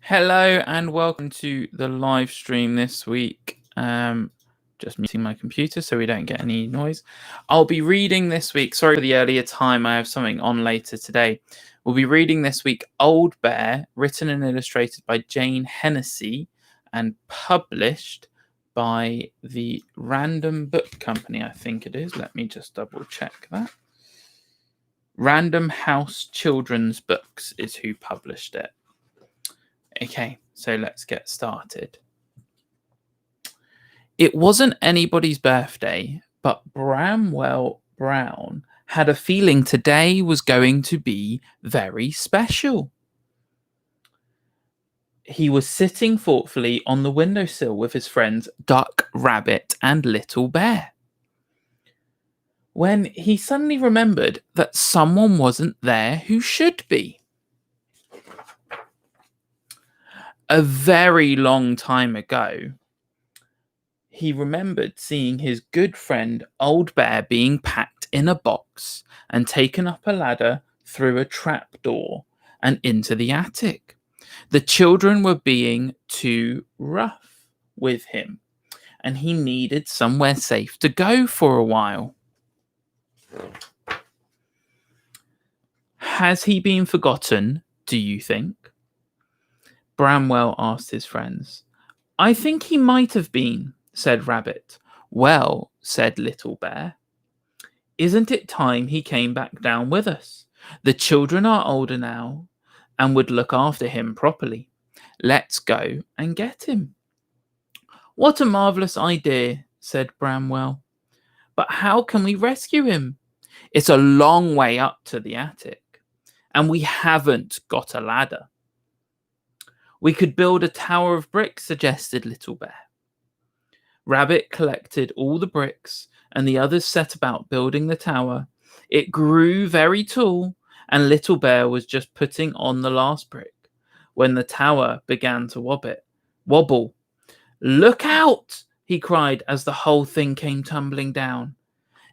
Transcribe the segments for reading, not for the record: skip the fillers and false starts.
Hello and welcome to the live stream this week. Just muting my computer so we don't get any noise. I'll be reading this week. Sorry for the earlier time. I have something on later today. We'll be reading this week Old Bear, written and illustrated by Jane Hissey and published by the Random Book Company, I think it is. Let me just double check that. Random House Children's Books is who published it. Okay, so let's get started. It wasn't anybody's birthday, but Bramwell Brown had a feeling today was going to be very special. He was sitting thoughtfully on the windowsill with his friends Duck, Rabbit, and Little Bear, when he suddenly remembered that someone wasn't there who should be. A very long time ago, he remembered seeing his good friend Old Bear being packed in a box and taken up a ladder through a trapdoor and into the attic. The children were being too rough with him, and he needed somewhere safe to go for a while. Has he been forgotten, do you think? Bramwell asked his friends. I think he might have been, said Rabbit. Well, said Little Bear, isn't it time he came back down with us? The children are older now and would look after him properly. Let's go and get him. What a marvellous idea, said Bramwell. But how can we rescue him? It's a long way up to the attic, and we haven't got a ladder. We could build a tower of bricks, suggested Little Bear. Rabbit collected all the bricks, and the others set about building the tower. It grew very tall, and Little Bear was just putting on the last brick when the tower began to wobble. Look out! He cried as the whole thing came tumbling down.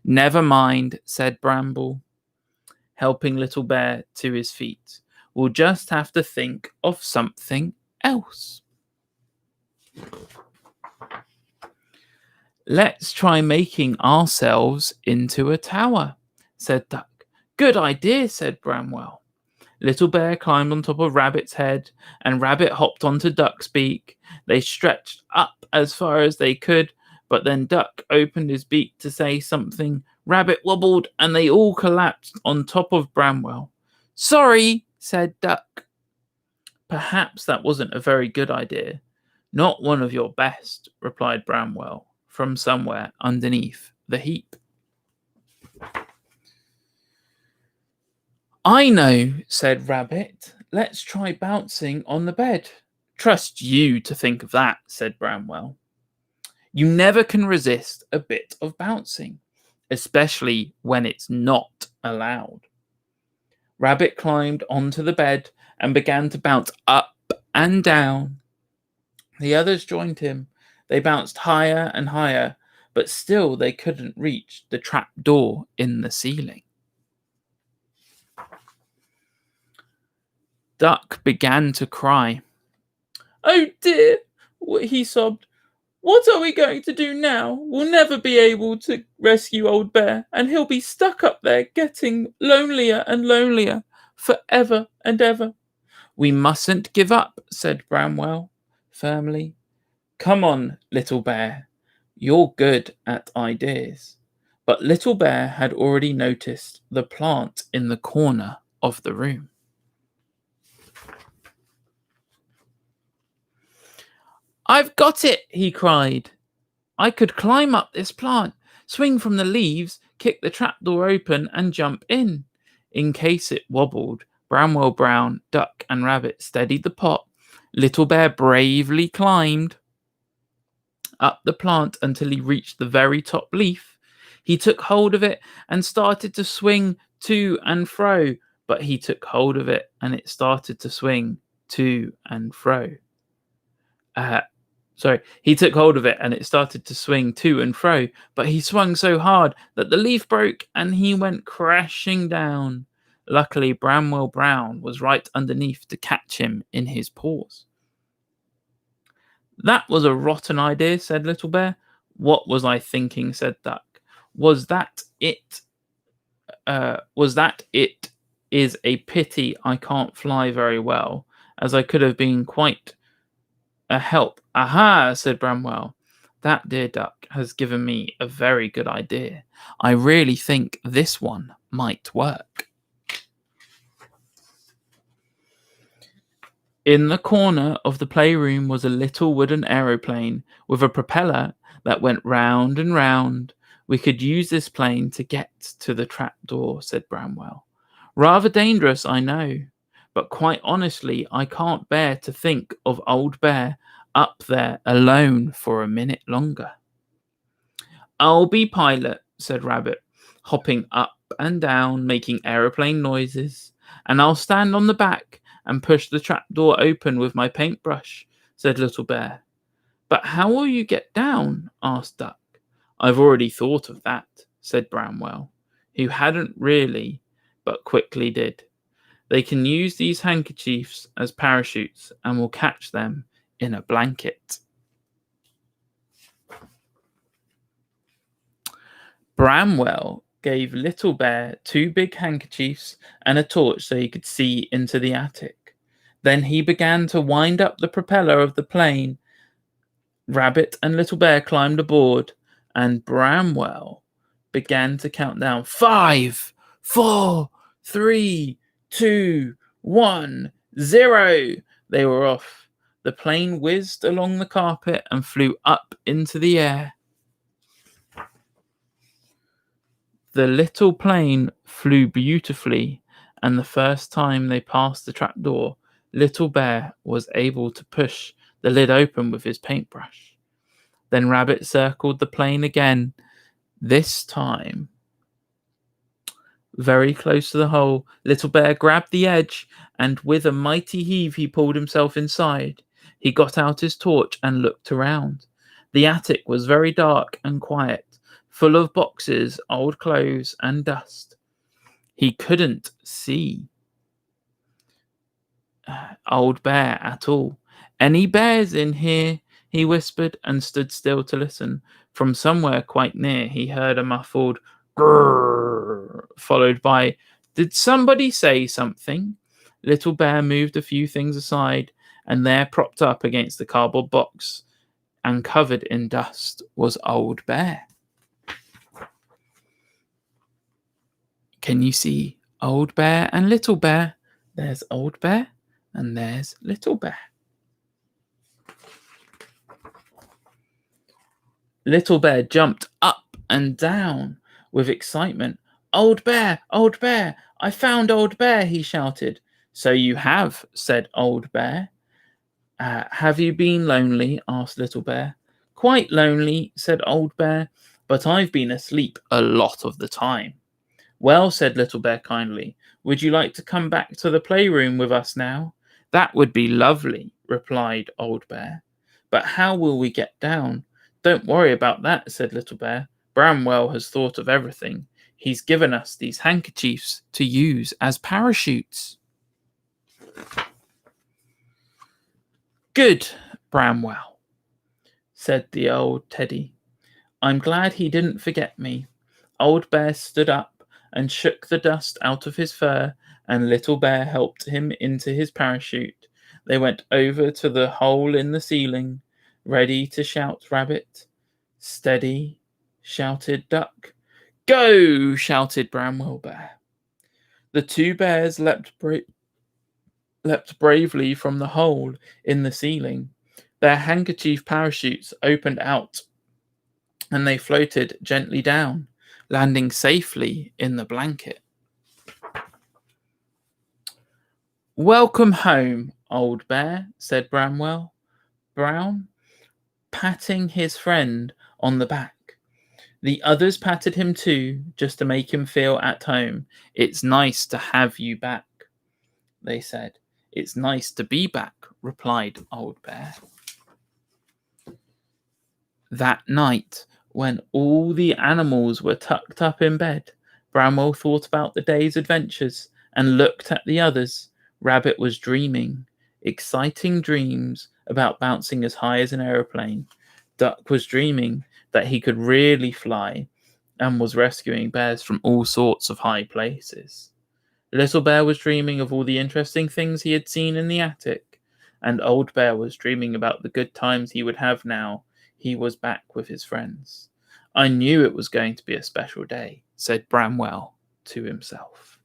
Never mind, said Bramble, helping Little Bear to his feet. We'll just have to think of something else. Let's try making ourselves into a tower, said Duck. Good idea, said Bramwell. Little Bear climbed on top of Rabbit's head, and Rabbit hopped onto Duck's beak. They stretched up as far as they could, but then Duck opened his beak to say something. Rabbit wobbled, and they all collapsed on top of Bramwell. Sorry, said Duck. Perhaps that wasn't a very good idea. Not one of your best, replied Bramwell from somewhere underneath the heap. I know, said Rabbit. Let's try bouncing on the bed. Trust you to think of that, said Bramwell. You never can resist a bit of bouncing, especially when it's not allowed. Rabbit climbed onto the bed and began to bounce up and down. The others joined him. They bounced higher and higher, but still they couldn't reach the trap door in the ceiling. Duck began to cry. Oh dear, he sobbed. What are we going to do now? We'll never be able to rescue Old Bear, and he'll be stuck up there getting lonelier and lonelier forever and ever. We mustn't give up, said Bramwell firmly. Come on, Little Bear. You're good at ideas. But Little Bear had already noticed the plant in the corner of the room. I've got it, he cried. I could climb up this plant, swing from the leaves, kick the trapdoor open, and jump in. In case it wobbled, Bramwell Brown, Duck, and Rabbit steadied the pot. Little Bear bravely climbed up the plant until he reached the very top leaf. He took hold of it and started to swing to and fro, but he took hold of it and it started to swing to and fro. He took hold of it and it started to swing to and fro, but he swung so hard that the leaf broke and he went crashing down. Luckily, Bramwell Brown was right underneath to catch him in his paws. That was a rotten idea, said Little Bear. What was I thinking, said Duck. Was that it? Was that it? Is a pity I can't fly very well, as I could have been quite a help. Aha, said Bramwell. That dear Duck has given me a very good idea. I really think this one might work. In the corner of the playroom was a little wooden aeroplane with a propeller that went round and round. We could use this plane to get to the trapdoor, said Bramwell. Rather dangerous, I know, but quite honestly, I can't bear to think of Old Bear up there alone for a minute longer. I'll be pilot, said Rabbit, hopping up and down, making aeroplane noises, and I'll stand on the back and push the trapdoor open with my paintbrush, said Little Bear. But how will you get down? Asked Duck. I've already thought of that, said Bramwell, who hadn't really, but quickly did. They can use these handkerchiefs as parachutes and will catch them in a blanket. Bramwell gave Little Bear 2 big handkerchiefs and a torch so he could see into the attic. Then he began to wind up the propeller of the plane. Rabbit and Little Bear climbed aboard, and Bramwell began to count down. 5, 4, 3, 2, 1, 0. They were off. The plane whizzed along the carpet and flew up into the air. The little plane flew beautifully, and the first time they passed the trapdoor, Little Bear was able to push the lid open with his paintbrush. Then Rabbit circled the plane again, this time very close to the hole. Little Bear grabbed the edge, and with a mighty heave he pulled himself inside. He got out his torch and looked around. The attic was very dark and quiet, full of boxes, old clothes, and dust. He couldn't see Old Bear at all. Any bears in here? He whispered and stood still to listen. From somewhere quite near he heard a muffled grrr, followed by, did somebody say something? Little Bear moved a few things aside, and there, propped up against the cardboard box and covered in dust, was Old Bear. Can you see Old Bear and Little Bear? There's Old Bear and there's Little Bear. Little Bear jumped up and down with excitement. Old Bear, I found Old Bear, he shouted. So you have, said Old Bear. Have you been lonely? Asked Little Bear. Quite lonely, said Old Bear, but I've been asleep a lot of the time. Well, said Little Bear kindly, would you like to come back to the playroom with us now? That would be lovely, replied Old Bear. But how will we get down? Don't worry about that, said Little Bear. Bramwell has thought of everything. He's given us these handkerchiefs to use as parachutes. Good, Bramwell, said the old teddy. I'm glad he didn't forget me. Old Bear stood up and shook the dust out of his fur, and Little Bear helped him into his parachute. They went over to the hole in the ceiling, ready to shout Rabbit. Steady, shouted Duck. Go, shouted Bramwell Bear. The 2 bears leapt bravely from the hole in the ceiling. Their handkerchief parachutes opened out, and they floated gently down, landing safely in the blanket. Welcome home, Old Bear, said Bramwell Brown, patting his friend on the back. The others patted him too, just to make him feel at home. It's nice to have you back, they said. It's nice to be back, replied Old Bear. That night, when all the animals were tucked up in bed, Bramwell thought about the day's adventures and looked at the others. Rabbit was dreaming. exciting dreams about bouncing as high as an aeroplane. Duck was dreaming that he could really fly and was rescuing bears from all sorts of high places. Little Bear was dreaming of all the interesting things he had seen in the attic, and Old Bear was dreaming about the good times he would have now he was back with his friends. I knew it was going to be a special day, said Bramwell to himself.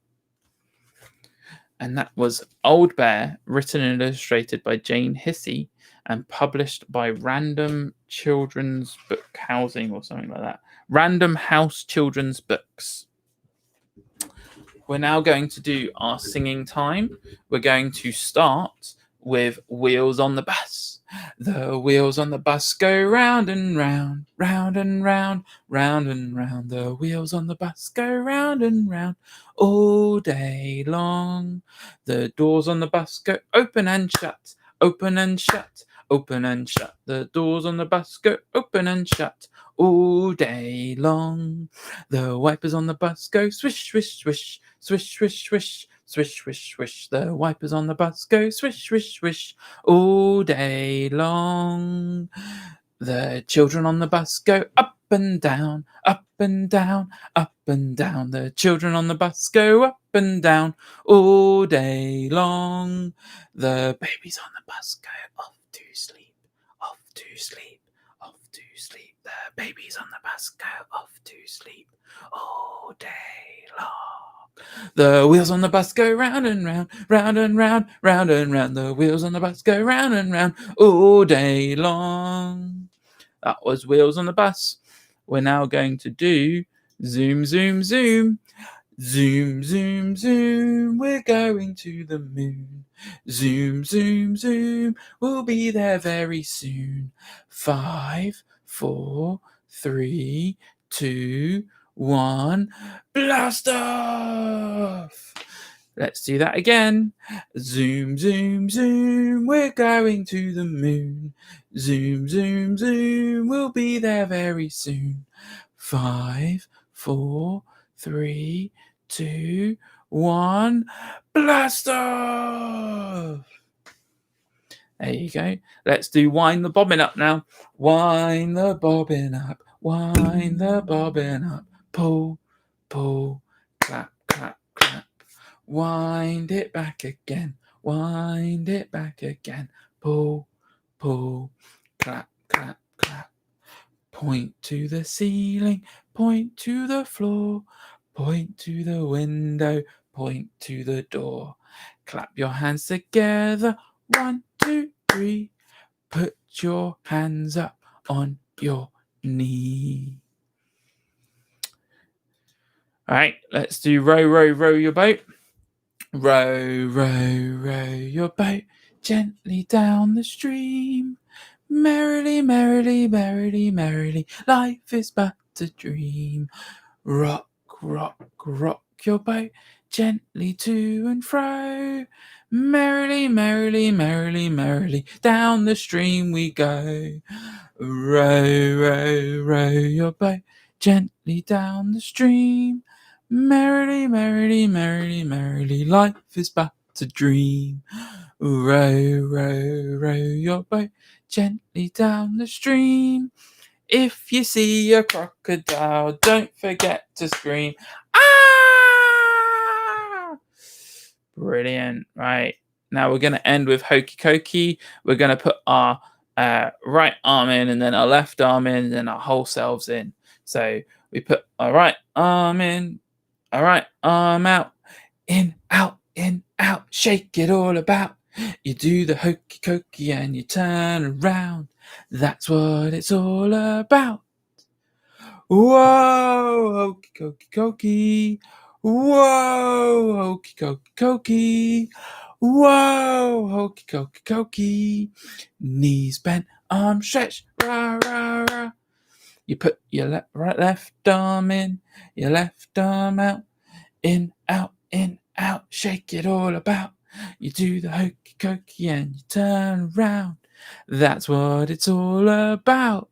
And that was Old Bear, written and illustrated by Jane Hissey and published by Random Children's Book Housing or something like that. Random House Children's Books. We're now going to do our singing time. We're going to start with Wheels on the Bus. The wheels on the bus go round and round, round and round, round and round. The wheels on the bus go round and round all day long. The doors on the bus go open and shut, open and shut, open and shut. The doors on the bus go open and shut all day long. The wipers on the bus go swish, swish, swish, swish, swish, swish, swish, swish, swish. The wipers on the bus go swish, swish, swish all day long. The children on the bus go up and down, up and down, up and down. The children on the bus go up and down all day long. The babies on the bus go off to sleep, off to sleep, off to sleep. The babies on the bus go off to sleep all day long. The wheels on the bus go round and round, round and round, round and round. The wheels on the bus go round and round all day long. That was Wheels on the Bus. We're now going to do Zoom, Zoom, Zoom. Zoom, zoom, zoom, we're going to the moon. Zoom, zoom, zoom, we'll be there very soon. 5, 4, 3, 2, 1, blast off! Let's do that again. Zoom, zoom, zoom, we're going to the moon. Zoom, zoom, zoom, we'll be there very soon. 5, 4, 3, 2, 1, blast off! There you go. Let's do Wind the Bobbin Up now. Wind the bobbin up, wind the bobbin up. Pull, pull, clap, clap, clap. Wind it back again, wind it back again. Pull, pull, clap, clap, clap. Point to the ceiling, point to the floor, point to the window, point to the door. Clap your hands together, 1, 2, 3. Put your hands up on your knee. All right, let's do row, row, row your boat. Row, row, row your boat gently down the stream. Merrily, merrily, merrily, merrily, life is but a dream. Rock, rock, rock your boat gently to and fro. Merrily, merrily, merrily, merrily, down the stream we go. Row, row, row your boat gently down the stream. Merrily, merrily, merrily, merrily, life is but a dream. Row, row, row your boat gently down the stream. If you see a crocodile, don't forget to scream. Ah! Brilliant. Right. Now we're going to end with Hokey Cokey. We're going to put our right arm in and then our left arm in and then our whole selves in. So we put our right arm in, all right, arm out, in, out, shake it all about. You do the hokey cokey and you turn around. That's what it's all about. Whoa, hokey cokey cokey. Whoa, hokey cokey cokey. Whoa, hokey cokey cokey. Knees bent, arms stretched, rah, rah, rah. You put your left arm in, your left arm out, in, out, shake it all about. You do the hokey cokey and you turn around. That's what it's all about.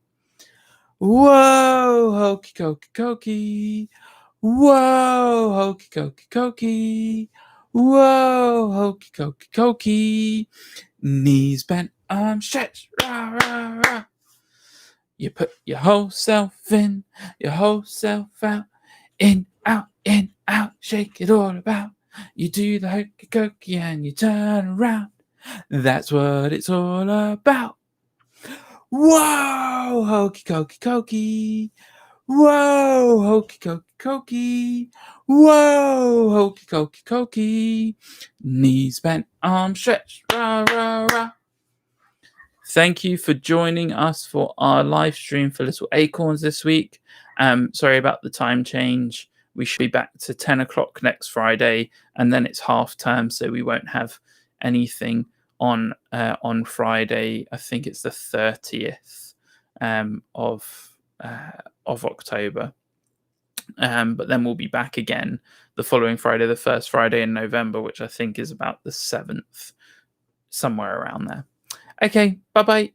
Whoa, hokey cokey cokey. Whoa, hokey cokey cokey. Whoa, hokey cokey cokey. Knees bent, arms stretched. Rah, rah, rah. You put your whole self in, your whole self out. In, out, shake it all about. You do the hokey cokey and you turn around. That's what it's all about. Whoa, hokey cokey cokey. Whoa, hokey cokey cokey. Whoa, hokey cokey cokey. Knees bent, arms stretched. Rah, rah, rah. Thank you for joining us for our live stream for Little Acorns this week. Sorry about the time change. We should be back to 10 o'clock next Friday, and then it's half term, so we won't have anything on Friday. I think it's the 30th of October. But then we'll be back again the following Friday, the first Friday in November, which I think is about the 7th, somewhere around there. Okay, bye-bye.